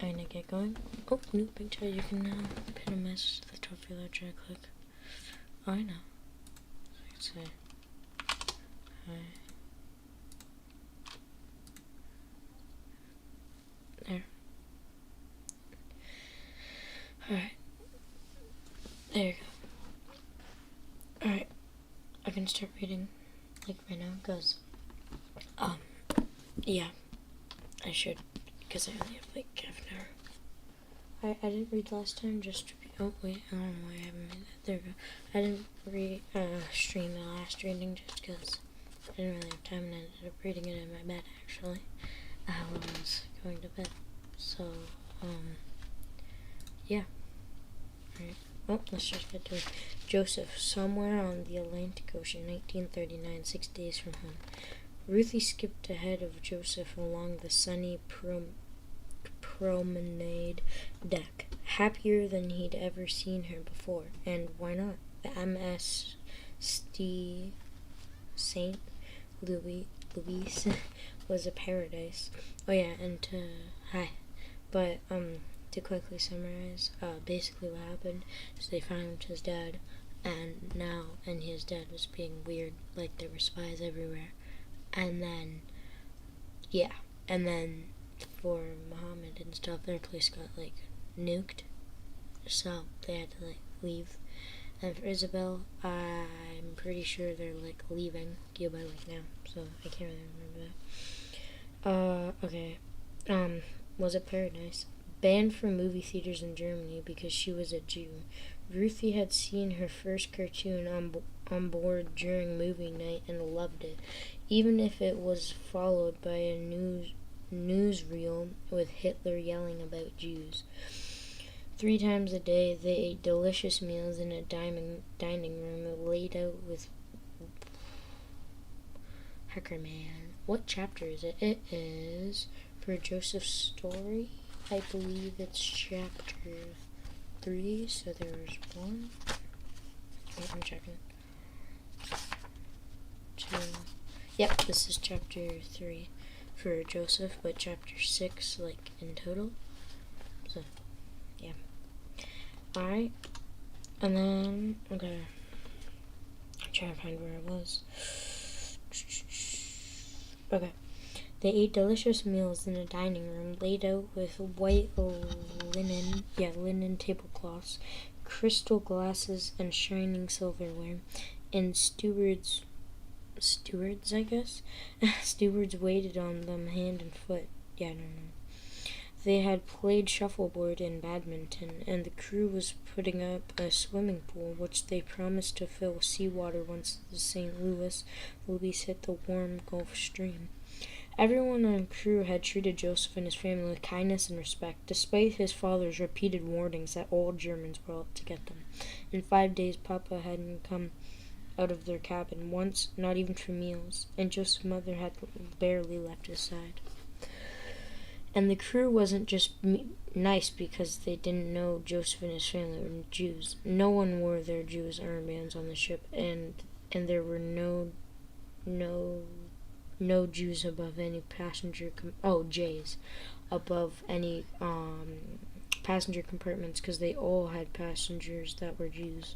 kind of get going. Oh, new picture. You can pin a message to the top of your large click. Oh, I know. I can say hi. There. Alright. There you go. Alright. I can start reading, like, right now, because, yeah. I should, because I only have, like, half an hour. I didn't read last time, just to be, oh, wait, I don't know why I haven't made that. There we go. I didn't stream the last reading just because I didn't really have time, and I ended up reading it in my bed, actually, when I was going to bed. So, yeah. Alright. Oh, let's just get to it. Joseph, somewhere on the Atlantic Ocean, 1939, 6 days from home. Ruthie skipped ahead of Joseph along the sunny promenade deck, happier than he'd ever seen her before. And why not? The MS St. Louis was a paradise. Oh yeah, and hi. But to quickly summarize, basically what happened is they found his dad, and his dad was being weird, like there were spies everywhere. And then, yeah, and then for Muhammad and stuff, their place got, like, nuked, so they had to, like, leave. And for Isabel, I'm pretty sure they're, like, leaving Cuba, like, now, so I can't really remember that. Okay, was it Paradise? Banned from movie theaters in Germany because she was a Jew. Ruthie had seen her first cartoon on board during movie night and loved it, even if it was followed by a newsreel with Hitler yelling about Jews. 3 times a day, they ate delicious meals in a dining room laid out with... Hecker man. What chapter is it? It is, for Joseph's story, I believe it's chapter 3, so there's 1. Oh, I'm checking. 2. Yep, this is chapter 3 for Joseph, but chapter 6, like, in total. So, yeah. Alright. And then, okay. I'm trying to find where I was. Okay. They ate delicious meals in a dining room laid out with white linen tablecloths, crystal glasses, and shining silverware, and stewards, I guess? Stewards waited on them hand and foot. Yeah, I don't know. They had played shuffleboard and badminton, and the crew was putting up a swimming pool, which they promised to fill with seawater once the St. Louis hit the warm Gulf Stream. Everyone on crew had treated Joseph and his family with kindness and respect, despite his father's repeated warnings that all Germans were out to get them. In 5 days, Papa hadn't come out of their cabin once, not even for meals, and Joseph's mother had barely left his side. And the crew wasn't just nice because they didn't know Joseph and his family were Jews. No one wore their Jewish armbands on the ship, and there were no Jews above any passenger J's above any passenger compartments, because they all had passengers that were Jews,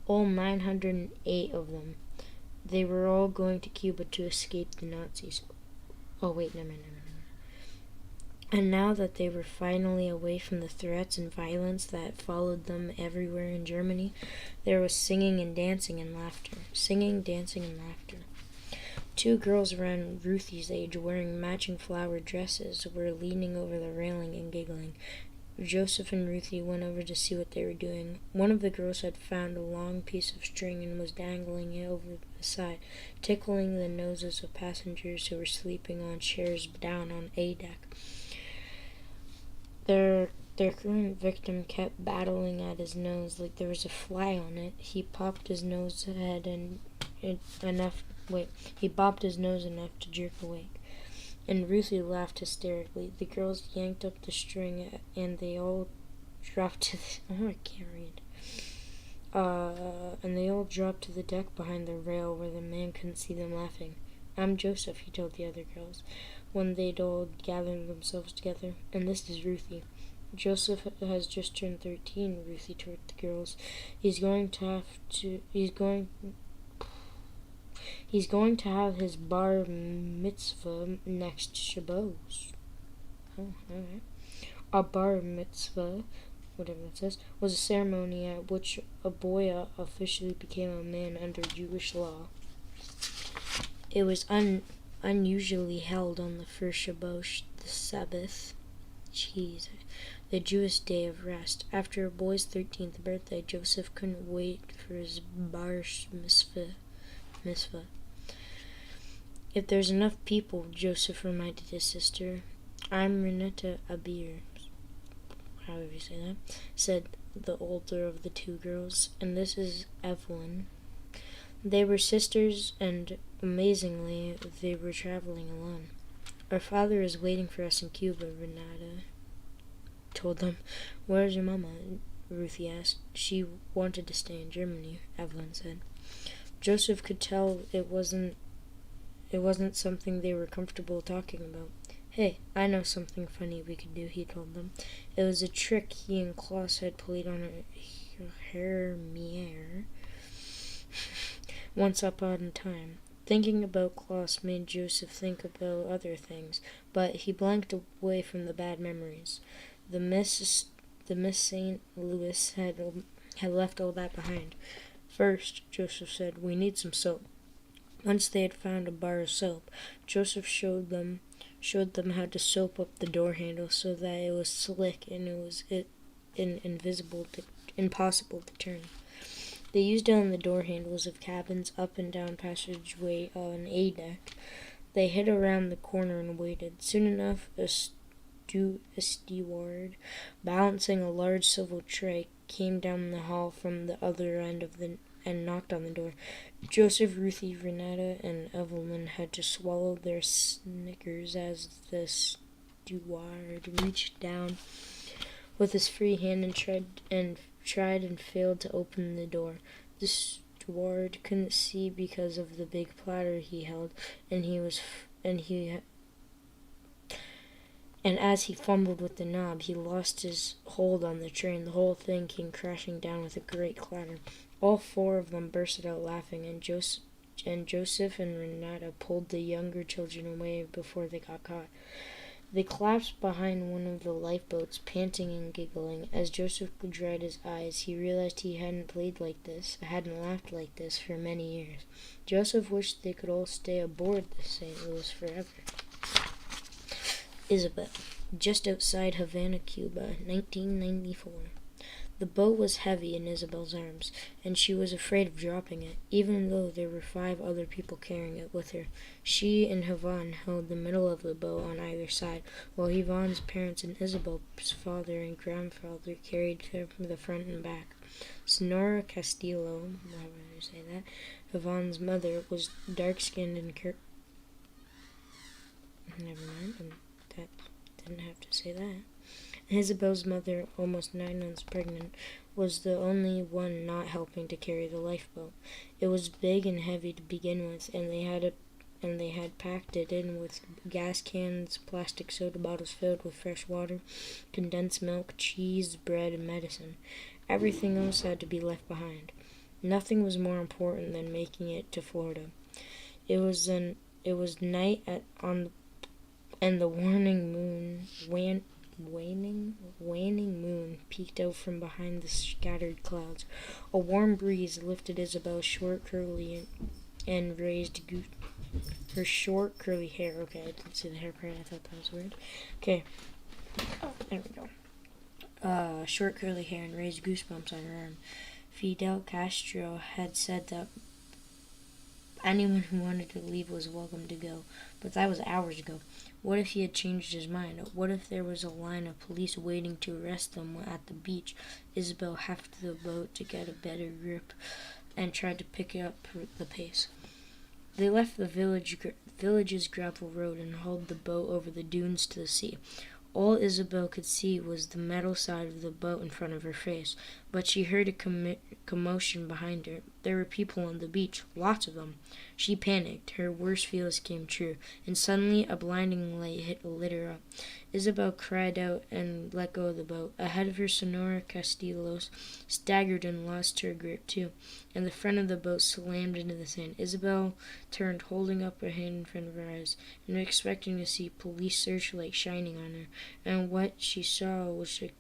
all 908 of them. They were all going to Cuba to escape the Nazis. Oh wait, never mind. And now that they were finally away from the threats and violence that followed them everywhere in Germany, there was singing, dancing, and laughter. 2 girls around Ruthie's age, wearing matching flowered dresses, were leaning over the railing and giggling. Joseph and Ruthie went over to see what they were doing. One of the girls had found a long piece of string and was dangling it over the side, tickling the noses of passengers who were sleeping on chairs down on A deck. Their current victim kept battling at his nose like there was a fly on it. He popped his nose enough to jerk awake, and Ruthie laughed hysterically. The girls yanked up the string, and they all dropped to the deck behind the rail where the man couldn't see them laughing. "I'm Joseph," he told the other girls, when they'd all gathered themselves together, "and this is Ruthie." Joseph has just turned 13, Ruthie told the girls. He's going to have his bar mitzvah next Shabbos. Oh, alright. A bar mitzvah, whatever that says, was a ceremony at which a boy officially became a man under Jewish law. It was unusually held on the first Shabbos, the Sabbath, the Jewish day of rest. After a boy's 13th birthday, Joseph couldn't wait for his bar mitzvah. If there's enough people, Joseph reminded his sister. I'm Renata Abir, however you say that, said the older of the two girls, and this is Evelyn. They were sisters, and amazingly, they were traveling alone. Our father is waiting for us in Cuba, Renata told them. Where's your mama? Ruthie asked. She wanted to stay in Germany, Evelyn said. Joseph could tell it wasn't something they were comfortable talking about. Hey, I know something funny we could do, he told them. It was a trick he and Klaus had played on Hermier once upon a time. Thinking about Klaus made Joseph think about other things, but he blanked away from the bad memories. The Miss St. Louis had left all that behind. First, Joseph said, we need some soap. Once they had found a bar of soap, Joseph showed them how to soap up the door handle so that it was slick and it was impossible to turn. They used it on the door handles of cabins, up and down passageway on A deck. They hid around the corner and waited. Soon enough, a steward, balancing a large silver tray, came down the hall from the other end and knocked on the door. Joseph, Ruthie, Renata, and Evelyn had to swallow their snickers as the steward reached down with his free hand and tried and failed to open the door. The steward couldn't see because of the big platter he held, and as he fumbled with the knob, he lost his hold on the tray, and the whole thing came crashing down with a great clatter. All four of them bursted out laughing, and Joseph and Renata pulled the younger children away before they got caught. They collapsed behind one of the lifeboats, panting and giggling. As Joseph dried his eyes, he realized he hadn't laughed like this for many years. Joseph wished they could all stay aboard the St. Louis forever. Isabel, just outside Havana, Cuba, 1994. The boat was heavy in Isabel's arms, and she was afraid of dropping it, even though there were 5 other people carrying it with her. She and Yvonne held the middle of the boat on either side, while Yvonne's parents and Isabel's father and grandfather carried her from the front and back. Sonora Castillo, however you say that, Yvonne's mother, was dark-skinned and never mind, that didn't have to say that. Isabel's mother, almost 9 months pregnant, was the only one not helping to carry the lifeboat. It was big and heavy to begin with, and they had packed it in with gas cans, plastic soda bottles filled with fresh water, condensed milk, cheese, bread, and medicine. Everything else had to be left behind. Nothing was more important than making it to Florida. It was night and the waning moon peeked out from behind the scattered clouds. A warm breeze lifted Isabel's short, curly, and raised her short, curly hair. Okay, I didn't see the hair part. I thought that was weird. Okay. Oh, there we go. Short, curly hair and raised goosebumps on her arm. Fidel Castro had said that anyone who wanted to leave was welcome to go, but that was hours ago. What if he had changed his mind? What if there was a line of police waiting to arrest them at the beach? Isabel hefted the boat to get a better grip and tried to pick up the pace. They left the village's gravel road and hauled the boat over the dunes to the sea. All Isabel could see was the metal side of the boat in front of her face, but she heard a commotion behind her. There were people on the beach, lots of them. She panicked. Her worst fears came true, and suddenly a blinding light lit her up. Isabel cried out and let go of the boat. Ahead of her, Senora Castillos staggered and lost her grip too, and the front of the boat slammed into the sand. Isabel turned, holding up her hand in front of her eyes, and expecting to see police searchlight shining on her, and what she saw was a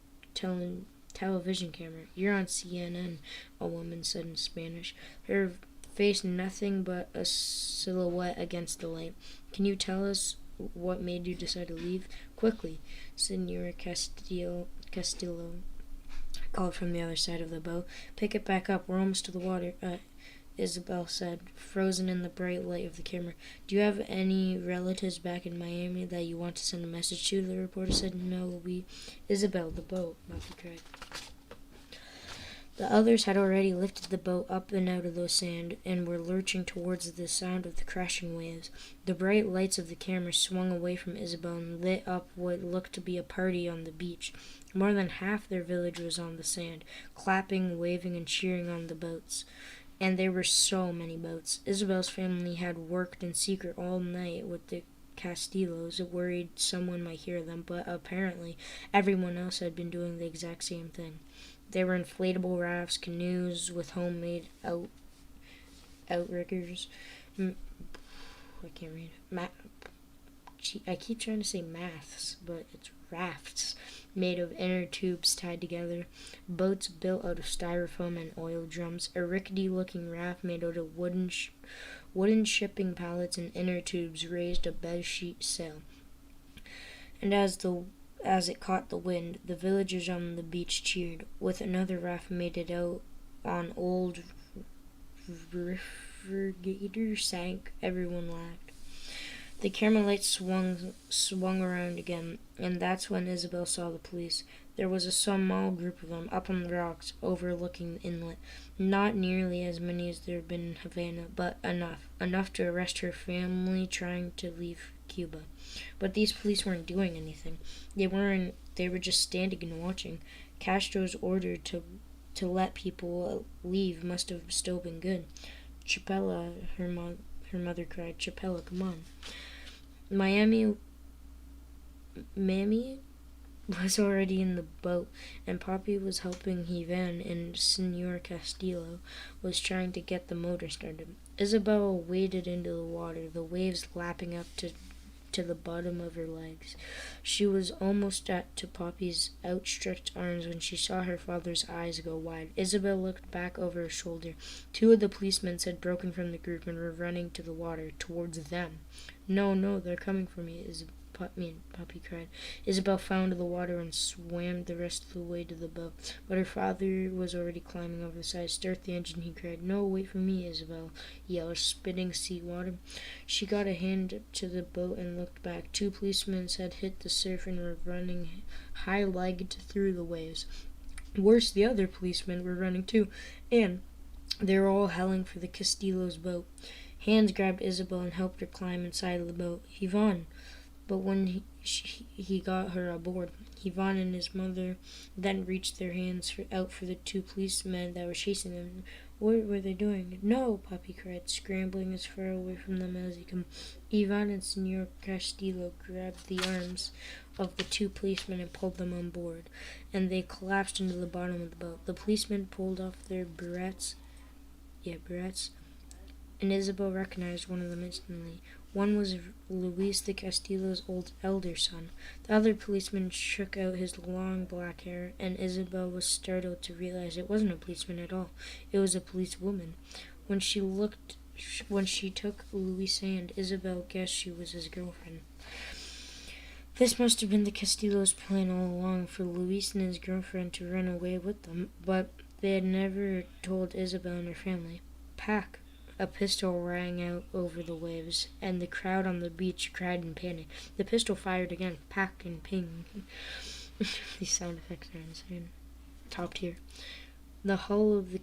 television camera. "You're on CNN," a woman said in Spanish, her face nothing but a silhouette against the light. "Can you tell us what made you decide to leave?" "Quickly," Senora Castillo called from the other side of the boat. "Pick it back up. We're almost to the water," Isabel said, frozen in the bright light of the camera. "Do you have any relatives back in Miami that you want to send a message to?" the reporter said. "No, we—" "Isabel, the boat," Buffy cried. The others had already lifted the boat up and out of the sand and were lurching towards the sound of the crashing waves. The bright lights of the camera swung away from Isabel and lit up what looked to be a party on the beach. More than half their village was on the sand, clapping, waving, and cheering on the boats. And there were so many boats. Isabel's family had worked in secret all night with the Castillos, worried someone might hear them, but apparently everyone else had been doing the exact same thing. There were inflatable rafts, canoes with homemade outriggers. I can't read. I keep trying to say maths, but it's rafts made of inner tubes tied together. Boats built out of styrofoam and oil drums. A rickety-looking raft made out of wooden shipping pallets and inner tubes raised a bed sheet sail. And as it caught the wind, the villagers on the beach cheered. With another raft made it out on old refrigerator sank, everyone laughed. The camera lights swung around again, and that's when Isabel saw the police. There was a small group of them up on the rocks overlooking the inlet. Not nearly as many as there had been in Havana, but enough to arrest her family trying to leave Cuba. But these police weren't doing anything. They were just standing and watching. Castro's order to let people leave must have still been good. "Chapela," her mother cried. "Chapela, come on." Mammy was already in the boat, and Poppy was helping Ivan, and Senor Castillo was trying to get the motor started. Isabel waded into the water, the waves lapping up to the bottom of her legs. She was almost to Poppy's outstretched arms when she saw her father's eyes go wide. Isabel looked back over her shoulder. Two of the policemen had broken from the group and were running to the water, towards them. No, they're coming for me, Poppy cried. Isabel found the water and swam the rest of the way to the boat, but her father was already climbing over the side. "Start the engine," he cried. "No, wait for me," Isabel yelled, spitting seawater. She got a hand to the boat and looked back. Two policemen had hit the surf and were running high-legged through the waves. Worse, the other policemen were running too, and they were all howling for the Castillo's boat. Hands grabbed Isabel and helped her climb inside of the boat. "Ivan!" But when he got her aboard, Ivan and his mother then reached their hands out for the two policemen that were chasing them. "What were they doing?" "No!" Poppy cried, scrambling as far away from them as he could. Ivan and Senor Castillo grabbed the arms of the two policemen and pulled them on board, and they collapsed into the bottom of the boat. The policemen pulled off their barrettes, and Isabel recognized one of them instantly. One was Luis de Castillo's elder son. The other policeman shook out his long black hair, and Isabel was startled to realize it wasn't a policeman at all. It was a policewoman. When she took Luis' hand, Isabel guessed she was his girlfriend. This must have been the Castillo's plan all along, for Luis and his girlfriend to run away with them, but they had never told Isabel and her family. "Pack!" A pistol rang out over the waves, and the crowd on the beach cried in panic. The pistol fired again. Pack and ping. These sound effects are insane. Top tier. The hull of the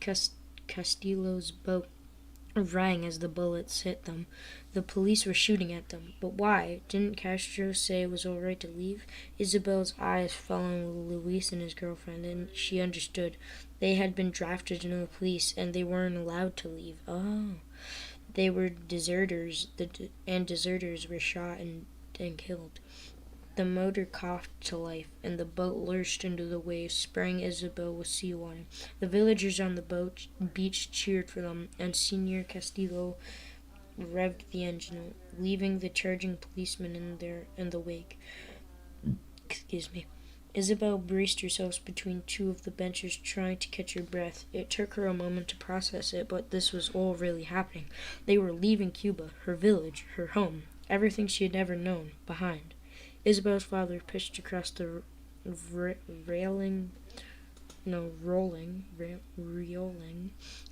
Castillo's boat rang as the bullets hit them. The police were shooting at them. But why? Didn't Castro say it was all right to leave? Isabel's eyes fell on Luis and his girlfriend, and she understood. They had been drafted into the police, and they weren't allowed to leave. Oh. They were deserters, and deserters were shot and killed. The motor coughed to life, and the boat lurched into the waves, spraying Isabel with seawater. The villagers on the beach cheered for them, and Senor Castillo revved the engine, leaving the charging policemen in the wake. Excuse me. Isabel braced herself between two of the benches, trying to catch her breath. It took her a moment to process it, but this was all really happening. They were leaving Cuba, her village, her home, everything she had ever known, behind. Isabel's father pitched across the reeling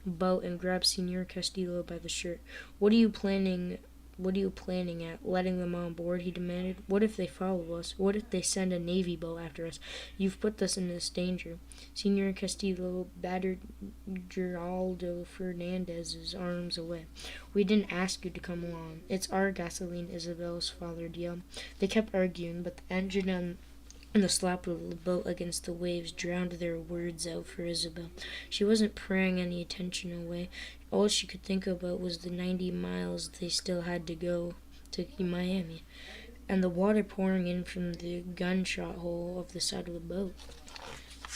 boat and grabbed Senor Castillo by the shirt. What are you planning at? Letting them on board? He demanded. What if they follow us? What if they send a Navy boat after us? You've put us in this danger. Senor Castillo battered Geraldo Fernandez's arms away. We didn't ask you to come along. It's our gasoline, Isabel's father yelled. They kept arguing, but the engine and the slap of the boat against the waves drowned their words out for Isabel. She wasn't praying any attention away. All she could think about was the 90 miles they still had to go to Miami, and the water pouring in from the gunshot hole of the side of the boat.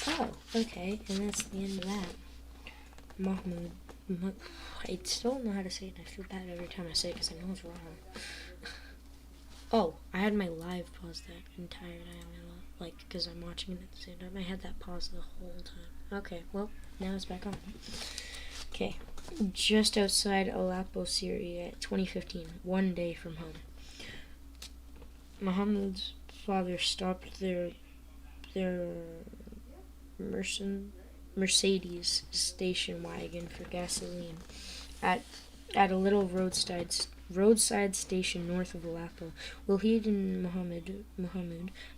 Oh, okay, and that's the end of that. Mahmoud. I still don't know how to say it, and I feel bad every time I say it because I know it's wrong. Oh, I had my live pause that entire time. Because I'm watching it at the same time. I had that pause the whole time. Okay, well, now it's back on. Okay, just outside Aleppo, Syria, 2015, 1 day from home. Muhammad's father stopped their Mercedes station wagon for gasoline at a little roadside station north of Aleppo. Wahid and Muhammad,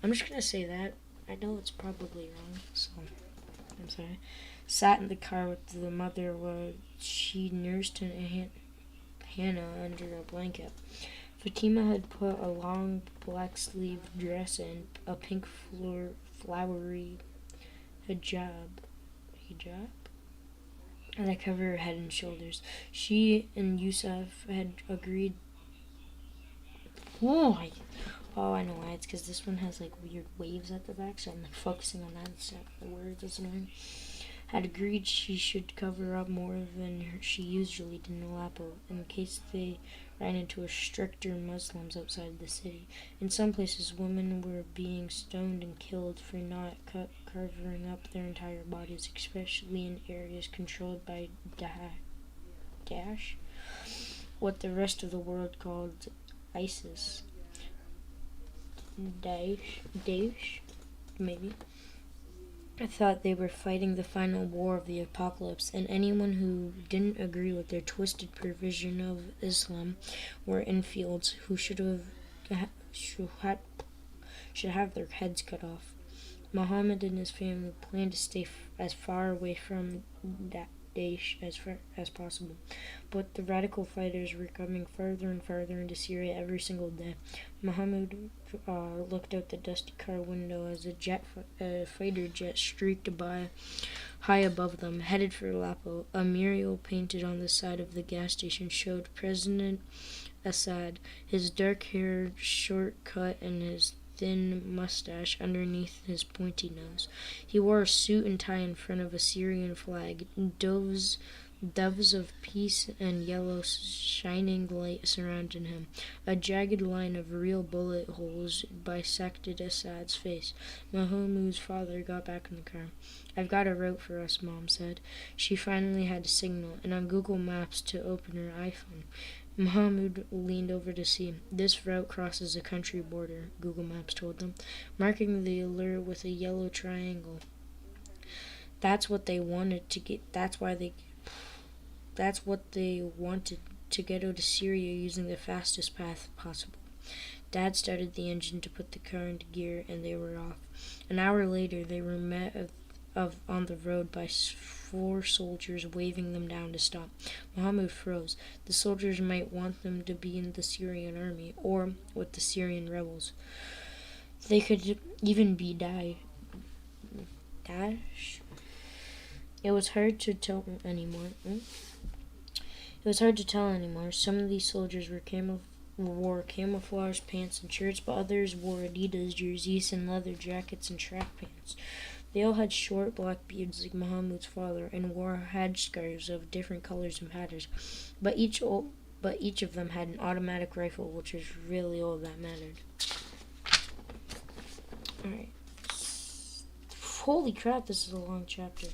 I'm just going to say that. I know it's probably wrong, so I'm sorry. Sat in the car with the mother while she nursed Hannah under a blanket. Fatima had put a long black-sleeved dress and a pink flowery hijab that covered her head and shoulders. She and Yusuf had agreed. I know why. It's because this one has weird waves at the back, so I'm focusing on that instead of the words. That's annoying. Had agreed she should cover up more than she usually did in Aleppo, in case they ran into stricter Muslims outside the city. In some places, women were being stoned and killed for not covering up their entire bodies, especially in areas controlled by Daesh, what the rest of the world called ISIS. Daesh, maybe. I thought they were fighting the final war of the apocalypse, and anyone who didn't agree with their twisted provision of Islam were infidels who should have their heads cut off. Muhammad and his family planned to stay as far away from Daesh as possible, but the radical fighters were coming further and further into Syria every single day. Muhammad looked out the dusty car window as a fighter jet streaked by high above them, headed for Aleppo. A mural painted on the side of the gas station showed President Assad, his dark hair short cut and his thin mustache underneath his pointy nose. He wore a suit and tie in front of a Syrian flag. Doves of peace and yellow shining light surrounded him. A jagged line of real bullet holes bisected Assad's face. Mahmoud's father got back in the car. I've got a route for us, Mom said. She finally had a signal, and on Google Maps to open her iPhone. Mahmoud leaned over to see. This route crosses a country border, Google Maps told them, marking the alert with a yellow triangle. That's what they wanted to get. That's what they wanted to get out of Syria using the fastest path possible. Dad started the engine to put the car into gear, and they were off. An hour later, they were met on the road by 4 soldiers, waving them down to stop. Muhammad froze. The soldiers might want them to be in the Syrian army or with the Syrian rebels. They could even be Daesh. It was hard to tell anymore. Some of these soldiers wore camouflage pants and shirts, but others wore Adidas jerseys and leather jackets and track pants. They all had short black beards like Muhammad's father and wore headscarves of different colors and patterns. But each of them had an automatic rifle, which was really all that mattered. Alright. Holy crap, this is a long chapter.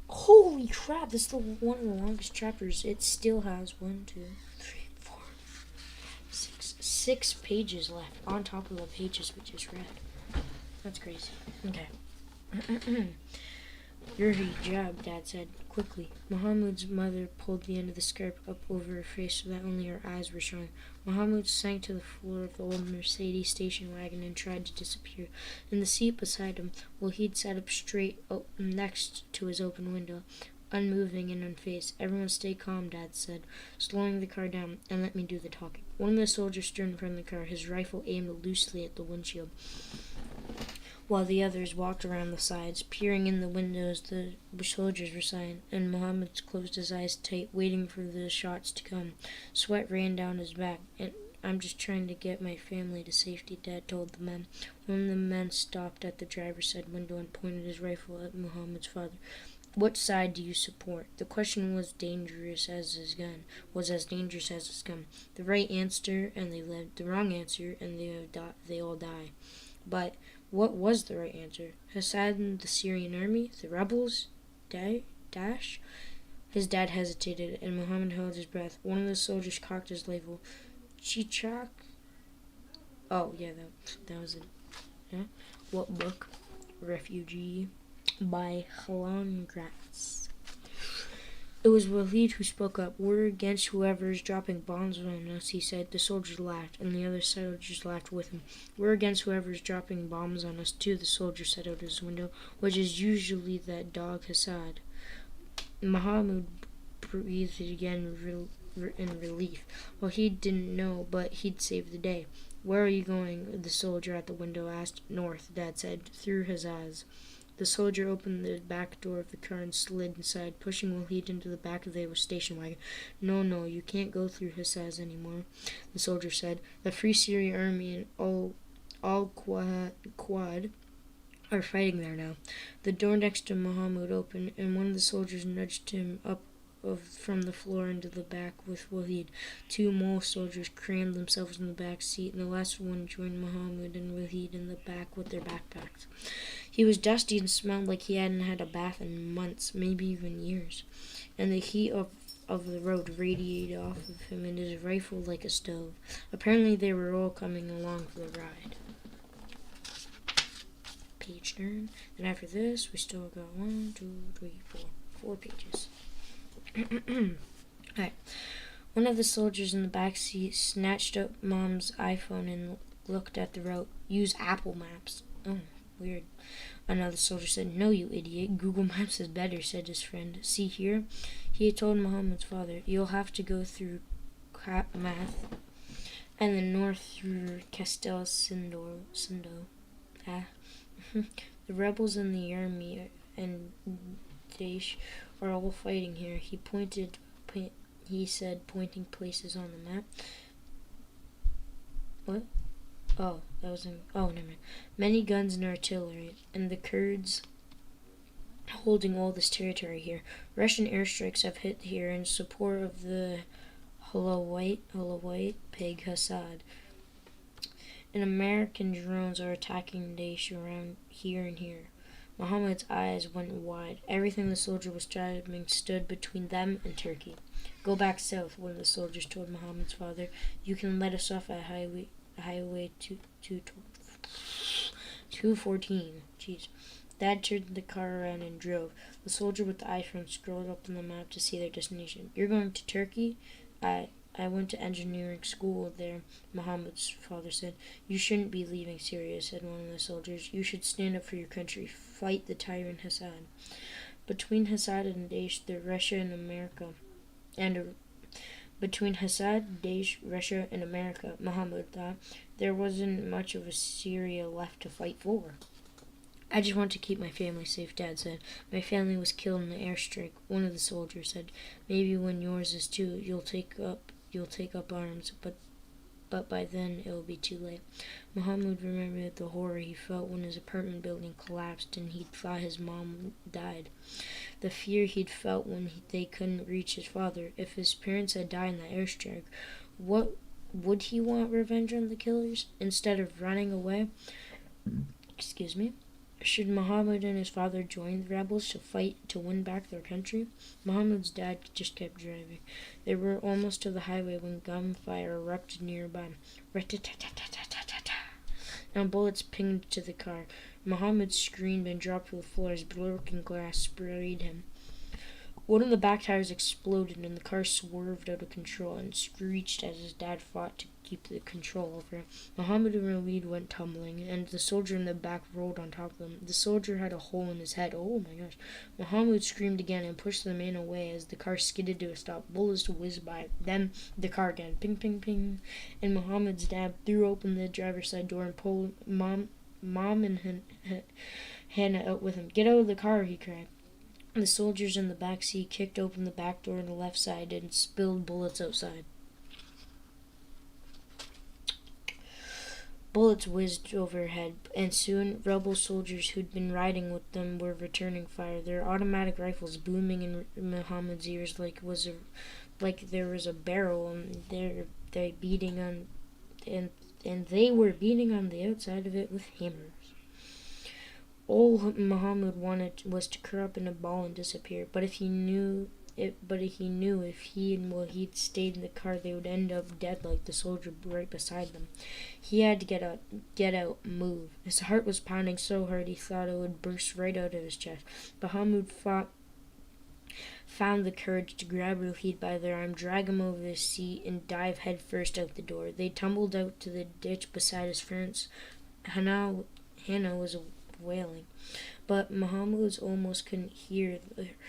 Holy crap, this is one of the longest chapters. It still has 6 pages left on top of the pages we just read. That's crazy. Okay. Your hijab, Dad said quickly. Muhammad's mother pulled the end of the skirt up over her face so that only her eyes were showing. Muhammad sank to the floor of the old Mercedes station wagon and tried to disappear. In the seat beside him, Wahid sat up straight next to his open window, unmoving and unfazed. Everyone stay calm, Dad said, slowing the car down, and let me do the talking. One of the soldiers stood in front of the car, his rifle aimed loosely at the windshield, while the others walked around the sides, peering in the windows the soldiers were sighing, and Muhammad closed his eyes tight, waiting for the shots to come. Sweat ran down his back, and I'm just trying to get my family to safety, Dad told the men. One of the men stopped at the driver's side window and pointed his rifle at Muhammad's father. What side do you support? The question was dangerous as his gun. The right answer, and they lived. The wrong answer, and they all die. But what was the right answer? Assad and the Syrian army? The rebels? Daesh? His dad hesitated, and Muhammad held his breath. One of the soldiers cocked his rifle. Chichak? Oh, yeah, that was it. Yeah? What book? Refugee by Helen Gratz. It was Wahid who spoke up. We're against whoever is dropping bombs on us, he said. The soldiers laughed, and the other soldiers laughed with him. We're against whoever is dropping bombs on us, too, the soldier said out his window, which is usually that dog Assad. Muhammad breathed again in relief. Well, he didn't know, but he'd saved the day. Where are you going? The soldier at the window asked. North, Dad said, through his eyes. The soldier opened the back door of the car and slid inside, pushing Wahid into the back of the station wagon. No, you can't go through Hissaz anymore, the soldier said. The Free Syria Army and Al-Quad are fighting there now. The door next to Muhammad opened, and one of the soldiers nudged him up from the floor into the back with Wahid. 2 more soldiers crammed themselves in the back seat, and the last one joined Muhammad and Wahid in the back with their backpacks. He was dusty and smelled like he hadn't had a bath in months, maybe even years, and the heat of the road radiated off of him and his rifle like a stove. Apparently they were all coming along for the ride. Page turn. And after this, we still got 4 pages. Alright. One of the soldiers in the back seat snatched up Mom's iPhone and looked at the route. Use Apple Maps. Oh, weird. Another soldier said, no, you idiot. Google Maps is better, said his friend. See here? He had told Muhammad's father, you'll have to go through Math and then north through Castel Sindo. The rebels in the army and Daesh are all fighting here. He said, pointing places on the map. What? Oh, that was never mind. Many guns and artillery, and the Kurds holding all this territory here. Russian airstrikes have hit here in support of the Halawite pig Assad. And American drones are attacking Daesh around here and here. Muhammad's eyes went wide. Everything the soldier was driving stood between them and Turkey. Go back south, one of the soldiers told Muhammad's father. You can let us off at Highway 214. Jeez. Dad turned the car around and drove. The soldier with the iPhone scrolled up on the map to see their destination. You're going to Turkey? I went to engineering school there, Muhammad's father said. You shouldn't be leaving Syria, said one of the soldiers. You should stand up for your country. Fight the tyrant Assad. Between Assad and Daesh, Russia and America, and between Assad, Daesh, Russia, and America, Muhammad thought there wasn't much of a Syria left to fight for. I just want to keep my family safe, Dad said. My family was killed in the airstrike. One of the soldiers said, maybe when yours is too, you'll take up arms, but by then it will be too late. Muhammad remembered the horror he felt when his apartment building collapsed and he thought his mom died. The fear he'd felt when they couldn't reach his father. If his parents had died in the airstrike, what would he want revenge on the killers instead of running away? Excuse me? Should Muhammad and his father join the rebels to fight to win back their country? Muhammad's dad just kept driving. They were almost to the highway when gunfire erupted nearby. Now bullets pinged to the car. Muhammad screamed and dropped to the floor as broken glass sprayed him. One of the back tires exploded and the car swerved out of control and screeched as his dad fought to keep the control over it. Muhammad and Walid went tumbling, and the soldier in the back rolled on top of them. The soldier had a hole in his head. Oh my gosh. Muhammad screamed again and pushed the man away as the car skidded to a stop. Bullets whizzed by. Then the car again. Ping, ping, ping. And Muhammad's dad threw open the driver's side door and pulled Mom and Hannah out with him. Get out of the car, he cried. The soldiers in the back seat kicked open the back door on the left side and spilled bullets outside. Bullets whizzed overhead, and soon rebel soldiers who'd been riding with them were returning fire, their automatic rifles booming in Muhammad's ears like there was a barrel, and they beating on, and they were beating on the outside of it with hammers. All Muhammad wanted was to curl up in a ball and disappear. But he knew if he and Wahid stayed in the car, they would end up dead like the soldier right beside them. He had to get out, move. His heart was pounding so hard he thought it would burst right out of his chest. Muhammad found the courage to grab Wahid by the arm, drag him over the seat, and dive headfirst out the door. They tumbled out to the ditch beside his parents. Hannah was wailing, but Muhammad almost couldn't hear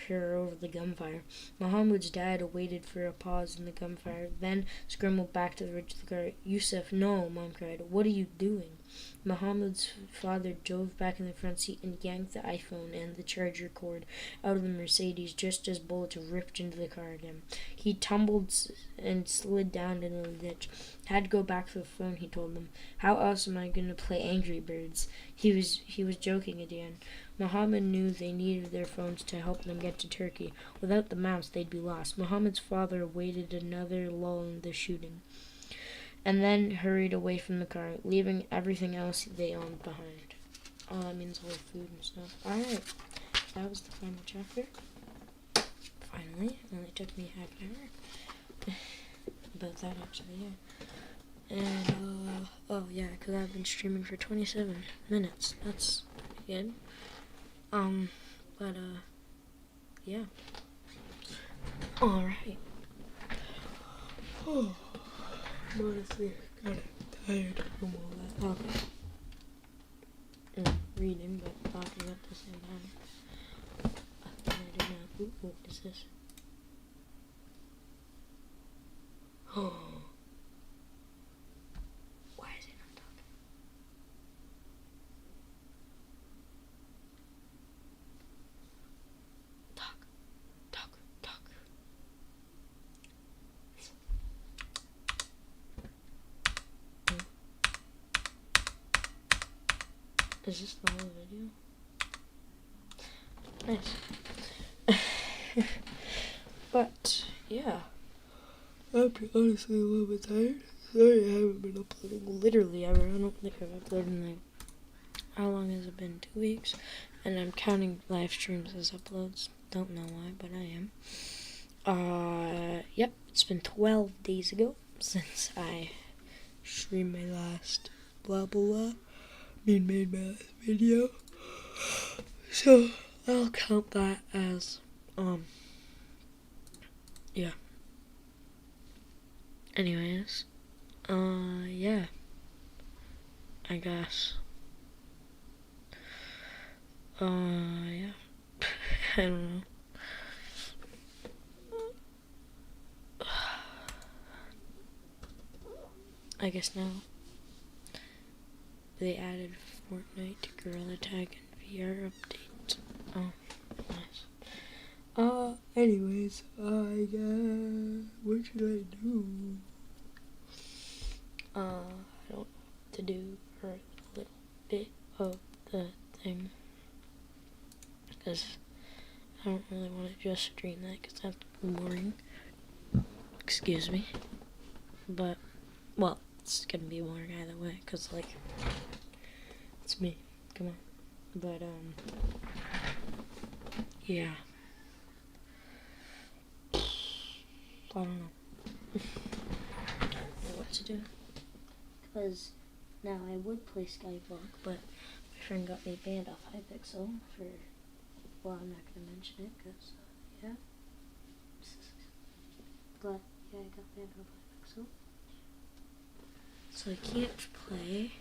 her over the gunfire. Muhammad's dad waited for a pause in the gunfire, then scrambled back to the ridge of the car. Yusuf, no, Mom cried. What are you doing? Muhammad's father dove back in the front seat and yanked the iPhone and the charger cord out of the Mercedes just as bullets ripped into the car again. He tumbled and slid down into the ditch. Had to go back for the phone, he told them. How else am I going to play Angry Birds? He was joking again. Muhammad knew they needed their phones to help them get to Turkey. Without the maps, they'd be lost. Muhammad's father waited another lull in the shooting, and then hurried away from the car, leaving everything else they owned behind. Oh, that means all the food and stuff. Alright, that was the final chapter. Finally, it only took me half an hour. About that, actually, yeah. And, oh yeah, because I've been streaming for 27 minutes. That's pretty good. Yeah. Alright. Oh. I'm honestly kind of tired from all that talking and reading, but talking at the same time. I do not. Ooh, what is this? Oh. Why is it not talking? Talk. Is this the whole video? Nice. But, yeah. I'm honestly a little bit tired. Sorry I haven't been uploading literally ever. I don't think I've uploaded in how long has it been? 2 weeks? And I'm counting live streams as uploads. Don't know why, but I am. Yep. It's been 12 days ago since I streamed my last blah blah blah. Made my last video. So I'll count that as yeah. Anyways, yeah, I guess. Yeah. I don't know. I guess now they added Fortnite to Gorilla Tag and VR update. Oh, nice. Anyways, I guess, what should I do? I don't know what to do for a little bit of the thing. Because I don't really want to just stream that because that's boring. Excuse me. But, well, it's gonna be boring either way because, like, it's me. Come on. But, yeah. I don't know what to do. Because now I would play Skyblock, but my friend got me banned off Hypixel for, well, I'm not going to mention it because, yeah. But, yeah, I got banned off Hypixel. So I can't play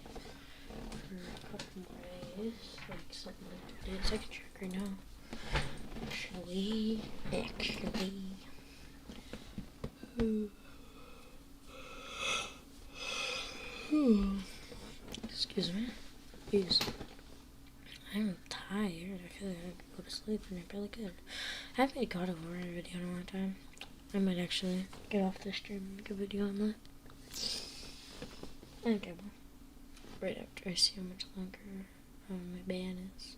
for a couple more days, like something like 2 days. I can check right now. Actually. Excuse me. Jeez. I'm tired. I feel like I could go to sleep and I really could. I haven't made God of War video in a long time. I might actually get off the stream and make a video on that. I think I will. Right after I see how much longer my ban is.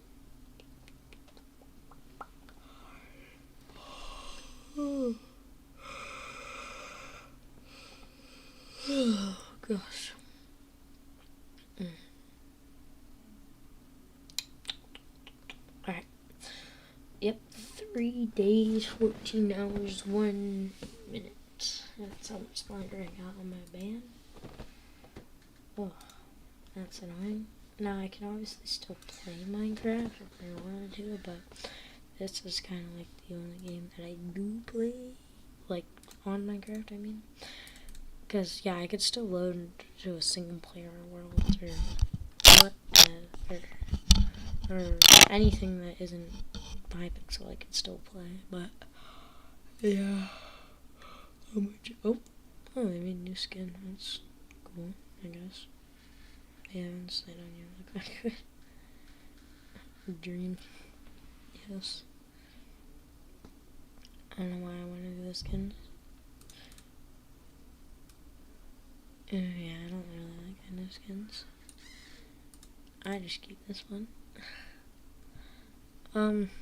Oh gosh. Alright. Yep, 3 days, 14 hours, 1 minute. That's how much longer I got on my ban. Oh, that's annoying. Now I can obviously still play Minecraft if I wanted to, but this is kind of like the only game that I do play, like on Minecraft, I mean. Because, yeah, I could still load to a single player world or or anything that isn't Hypixel I could still play, but yeah. Oh, they made a new skin. That's cool, I guess. Yeah, inside on you look like a dream. Yes. I don't know why I want to do the skins. Yeah, I don't really like any skins. I just keep this one.